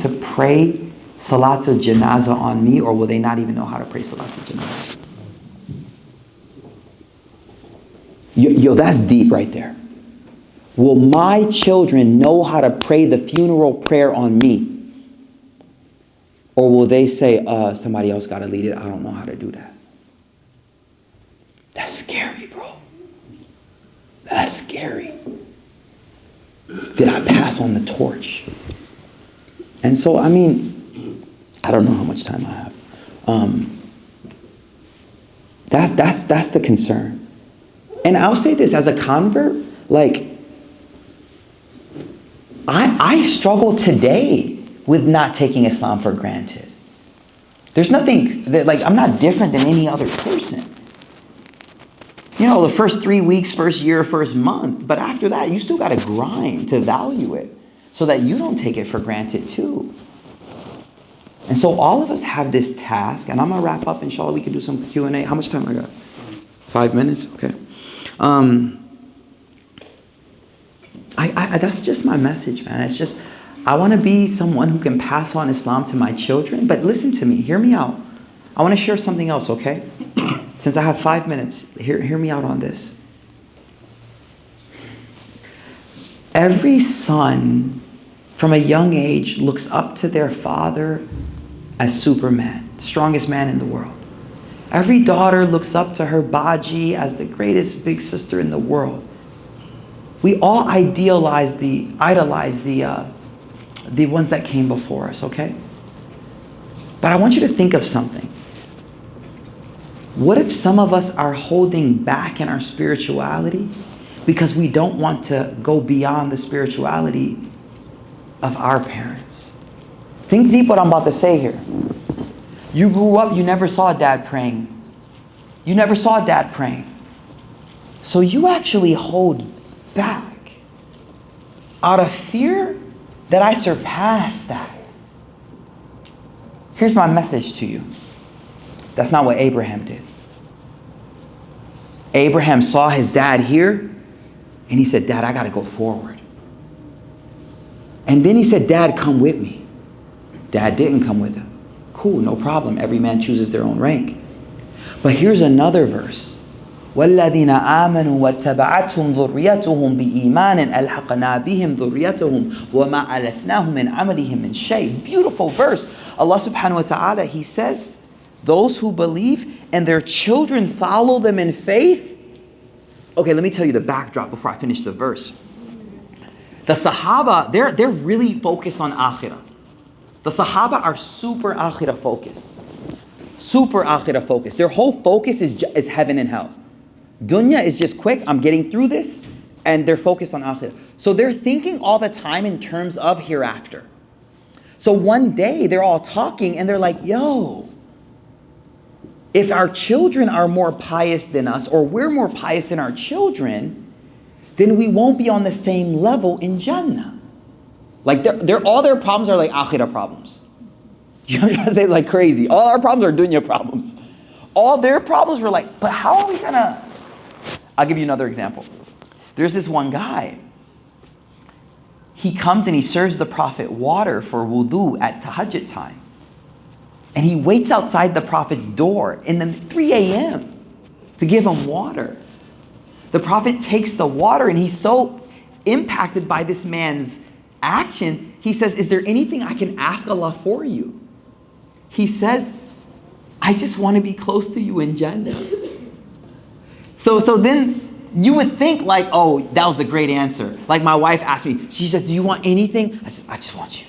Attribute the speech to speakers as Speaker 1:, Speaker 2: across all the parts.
Speaker 1: to pray Salatul Janazah on me, or will they not even know how to pray Salatul Janazah? Yo, that's deep right there. Will my children know how to pray the funeral prayer on me? Or will they say, somebody else got to lead it, I don't know how to do that? That's scary, bro. That's scary. Did I pass on the torch? And so, I mean, I don't know how much time I have. That's the concern. And I'll say this as a convert, like, I struggle today with not taking Islam for granted. There's nothing that, like, I'm not different than any other person. You know, the first 3 weeks, first year, first month, but after that, you still got to grind to value it so that you don't take it for granted too. And so all of us have this task, and I'm going to wrap up, inshallah, we can do some Q&A. How much time I got? 5 minutes? Okay. That's just my message, man. It's just, I want to be someone who can pass on Islam to my children. But listen to me, hear me out. I want to share something else, okay? Since I have 5 minutes, hear me out on this. Every son from a young age looks up to their father as Superman, strongest man in the world. Every daughter looks up to her Baji as the greatest big sister in the world. We all idolize the ones that came before us, okay? But I want you to think of something. What if some of us are holding back in our spirituality because we don't want to go beyond the spirituality of our parents? Think deep what I'm about to say here. You grew up, you never saw dad praying. You never saw dad praying. So you actually hold back out of fear that I surpassed that. Here's my message to you. That's not what Abraham did. Abraham saw his dad here, and he said, Dad, I got to go forward. And then he said, Dad, come with me. Dad didn't come with him. Cool, no problem. Every man chooses their own rank. But here's another verse. وَالَّذِينَ آمَنُوا وَاتَّبَعَتْهُمْ ذُرِّيَّتُهُمْ بِإِيمَانٍ أَلْحَقْنَا بِهِمْ ذُرِّيَّتَهُمْ وَمَا أَلَتْنَاهُمْ مِنْ عَمَلِهِمْ مِنْ شَيْءٍ. Beautiful verse. Allah subhanahu wa ta'ala, He says, those who believe and their children follow them in faith. Okay, let me tell you the backdrop before I finish the verse. The Sahaba, they're really focused on akhirah. The Sahaba are super akhirah focused. Super akhirah focused. Their whole focus is heaven and hell. Dunya is just quick, I'm getting through this, and they're focused on akhirah. So they're thinking all the time in terms of hereafter. So one day they're all talking and they're like, yo, if our children are more pious than us, or we're more pious than our children, then we won't be on the same level in Jannah. Like all their problems are like akhirah problems. You know what I'm trying to say? Like crazy. All our problems are dunya problems. All their problems were like, but how are we gonna... I'll give you another example. There's this one guy. He comes and he serves the Prophet water for wudu at tahajjud time. And he waits outside the Prophet's door in the 3 a.m. to give him water. The Prophet takes the water and he's so impacted by this man's action, he says, is there anything I can ask Allah for you? He says, I just want to be close to you in Jannah. So then you would think like, oh, that was the great answer. Like my wife asked me, she says, do you want anything? I just want you.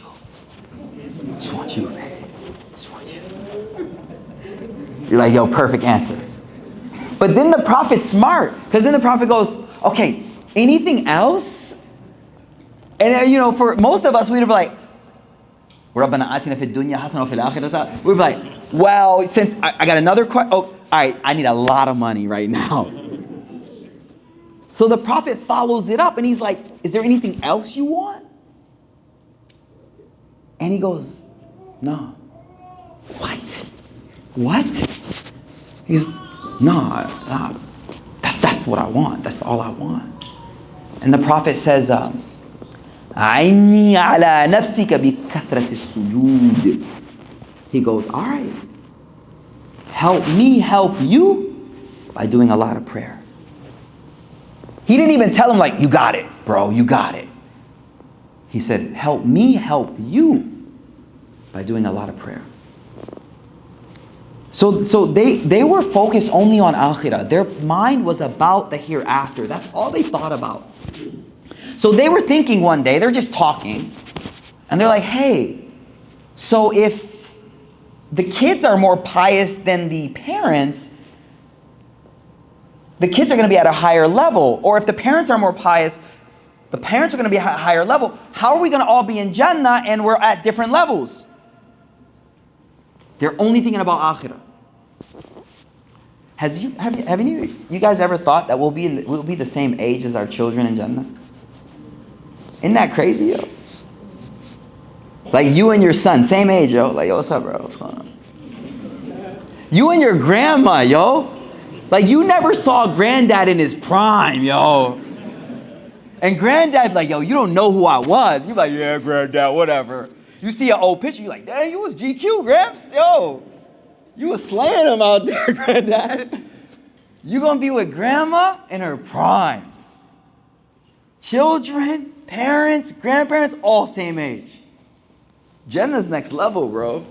Speaker 1: I just want you, man. I just want you. You're like, yo, perfect answer. But then the Prophet's smart, because then the Prophet goes, okay, anything else? And you know, for most of us, we'd be like, رَبَّنَا آتِنَا فِي الدُّنْيَا حَسَنَةً وَفِي الْآخِرَةِ. We'd be like, well, since I got another question, oh, all right, I need a lot of money right now. So the Prophet follows it up and he's like, is there anything else you want? And he goes, no. What? He's, no, that's what I want. That's all I want. And the Prophet says, عَيْنِي عَلَى نَفْسِكَ بِكَثْرَةِ السُّجُودِ. He goes, all right, help me help you by doing a lot of prayer. He didn't even tell him like, you got it, bro, you got it. He said, help me help you by doing a lot of prayer. So they were focused only on akhirah. Their mind was about the hereafter. That's all they thought about. So they were thinking one day, they're just talking, and they're like, hey, so if the kids are more pious than the parents, the kids are going to be at a higher level. Or if the parents are more pious, the parents are going to be at a higher level. How are we going to all be in Jannah and we're at different levels? They're only thinking about akhirah. Have you guys ever thought that we'll be the same age as our children in Jannah? Isn't that crazy, yo? Like you and your son, same age, yo. Like, yo, what's up, bro? What's going on? You and your grandma, yo. Like you never saw granddad in his prime, yo. And granddad like, yo, you don't know who I was. You're like, yeah, granddad, whatever. You see an old picture, you're like, dang, you was GQ, Gramps. Yo, you was slaying him out there, granddad. You gonna be with grandma in her prime. Children, parents, grandparents, all same age. Jannah's next level, bro.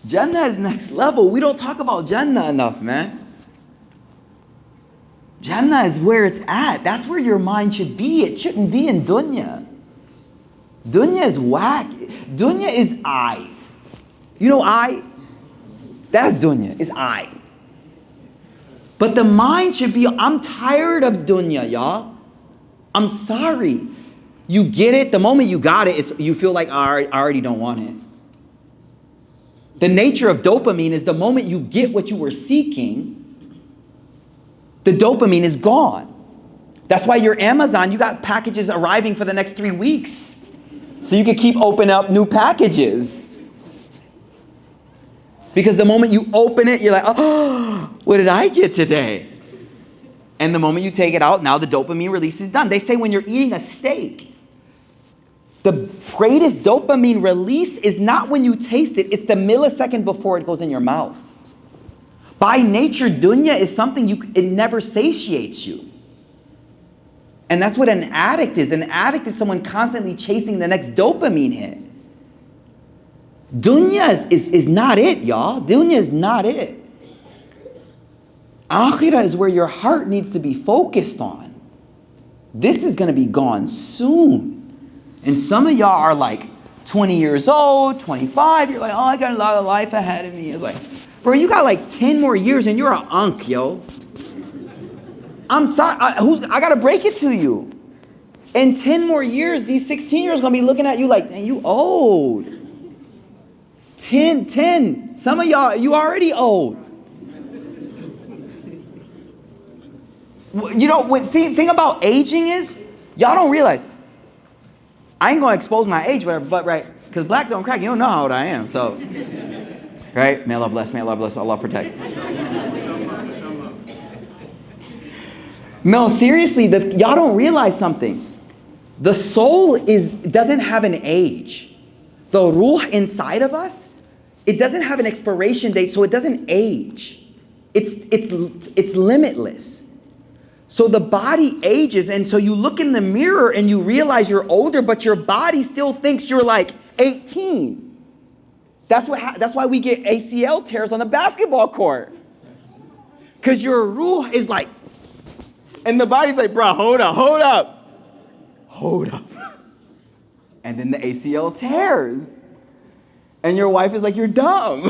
Speaker 1: Jannah is next level. We don't talk about Jannah enough, man. Jannah is where it's at. That's where your mind should be. It shouldn't be in dunya. Dunya is whack. Dunya is I. You know I? That's dunya. It's I. But the mind should be, I'm tired of dunya, y'all. I'm sorry. You get it. The moment you got it, you feel like I already don't want it. The nature of dopamine is the moment you get what you were seeking, the dopamine is gone. That's why your Amazon, you got packages arriving for the next 3 weeks. So you can keep opening up new packages. Because the moment you open it, you're like, oh, what did I get today? And the moment you take it out, now the dopamine release is done. They say when you're eating a steak, the greatest dopamine release is not when you taste it, it's the millisecond before it goes in your mouth. By nature, dunya is something it never satiates you. And that's what an addict is. An addict is someone constantly chasing the next dopamine hit. Dunya is not it, y'all. Dunya is not it. Akhirah is where your heart needs to be focused on. This is going to be gone soon. And some of y'all are like 20 years old, 25. You're like, oh, I got a lot of life ahead of me. It's like, bro, you got like 10 more years and you're an unk, yo. I'm sorry. I got to break it to you. In 10 more years, these 16-year-olds going to be looking at you like, dang, you old. 10. Some of y'all, you already old. You know, the thing about aging is, y'all don't realize, I ain't going to expose my age, whatever, but right, because black don't crack, you don't know how old I am, so, right? May Allah bless, Allah protect. No, seriously, y'all don't realize something. The soul doesn't have an age. The ruh inside of us, it doesn't have an expiration date, so it doesn't age. It's limitless. So the body ages, and so you look in the mirror and you realize you're older, but your body still thinks you're like 18. That's why we get ACL tears on the basketball court. Because your ruh is like, and the body's like, bro, hold up. And then the ACL tears. And your wife is like, you're dumb.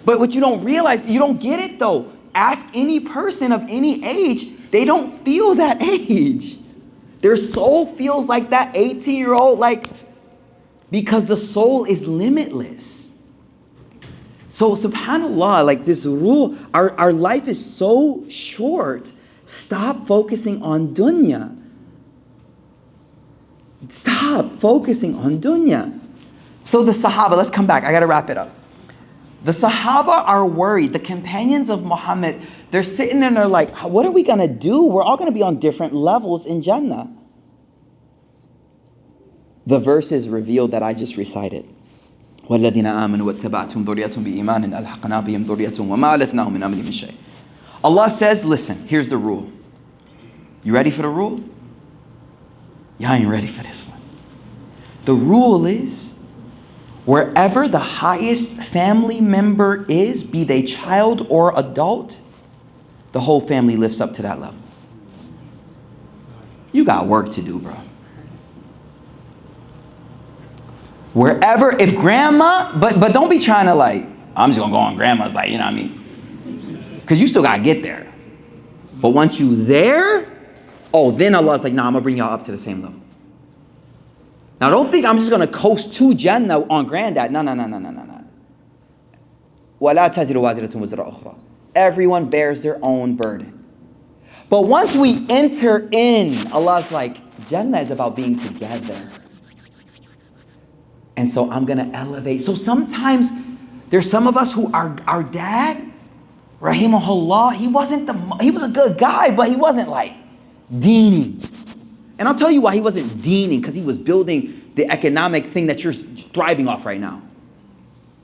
Speaker 1: But what you don't realize, you don't get it though. Ask any person of any age, they don't feel that age. Their soul feels like that 18-year-old, because the soul is limitless. So subhanAllah, like this rule, our life is so short. Stop focusing on dunya. Stop focusing on dunya. So the Sahaba, let's come back. I got to wrap it up. The Sahaba are worried. The companions of Muhammad, they're sitting there and they're like, what are we going to do? We're all going to be on different levels in Jannah. the verses revealed that I just recited. وَالَّذِينَ آمَنُوا وَاتَّبَعْتُمْ ذُرِّيَّتُهُم بِإِيمَانٍ أَلْحَقْنَا بِهِمْ ذُرِّيَّتُهُم وَمَا أَلَتْنَاهُم مِّنْ عَمَلِهِم مِّن شَيْءٍ. Allah says, listen, here's the rule. You ready for the rule? Y'all ain't ready for this one. The rule is, wherever the highest family member is, be they child or adult, the whole family lifts up to that level. You got work to do, bro. Wherever, if grandma, but don't be trying to like, I'm just gonna go on grandma's, like, you know what I mean? Because you still gotta get there. But once you there, oh, then Allah's like, nah, I'm gonna bring y'all up to the same level. Now don't think I'm just gonna coast to Jannah on granddad. No. وَلَا تَزِرُ وَازِرَةٌ وِزْرَ أُخْرَى. Everyone bears their own burden. But once we enter in, Allah's like, Jannah is about being together. And so I'm going to elevate. So sometimes there's some of us who our dad, rahimahullah, he was a good guy, but he wasn't like deening. And I'll tell you why he wasn't deening, because he was building the economic thing that you're thriving off right now.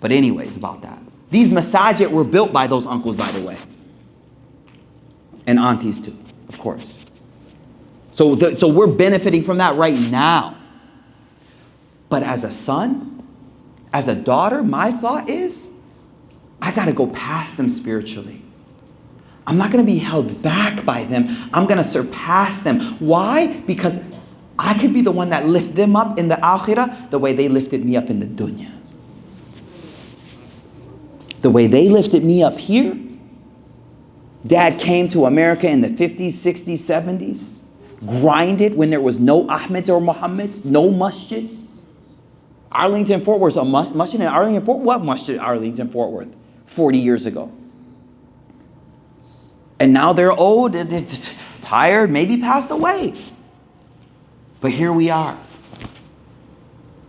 Speaker 1: But anyways, about that. These masajid were built by those uncles, by the way. And aunties too, of course. So we're benefiting from that right now. But as a son, as a daughter, my thought is, I got to go past them spiritually. I'm not going to be held back by them. I'm going to surpass them. Why? Because I could be the one that lift them up in the akhirah the way they lifted me up in the dunya. The way they lifted me up here. Dad came to America in the 50s, 60s, 70s. Grinded when there was no Ahmeds or Muhammads, no masjids. Arlington, Fort Worth, a masjid in Arlington, Fort Worth? What masjid in Arlington, Fort Worth? 40 years ago. And now they're old, they're tired, maybe passed away. But here we are.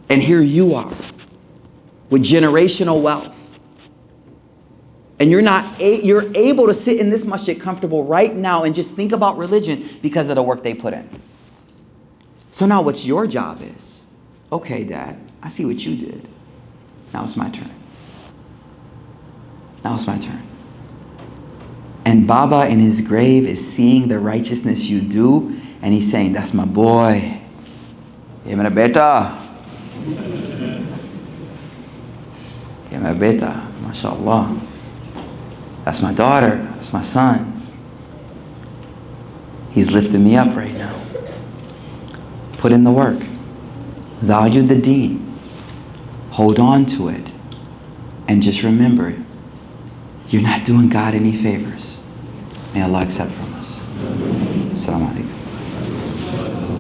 Speaker 1: And here you are. With generational wealth. And you're able to sit in this masjid comfortable right now and just think about religion because of the work they put in. So now what's your job is, okay, Dad, I see what you did. Now it's my turn. Now it's my turn. And Baba in his grave is seeing the righteousness you do, and he's saying, that's my boy. Ye mera beta. Ye mera beta. MashaAllah. That's my daughter. That's my son. He's lifting me up right now. Put in the work. Value the deen. Hold on to it. And just remember, you're not doing God any favors. May Allah accept from us. Assalamu alaikum.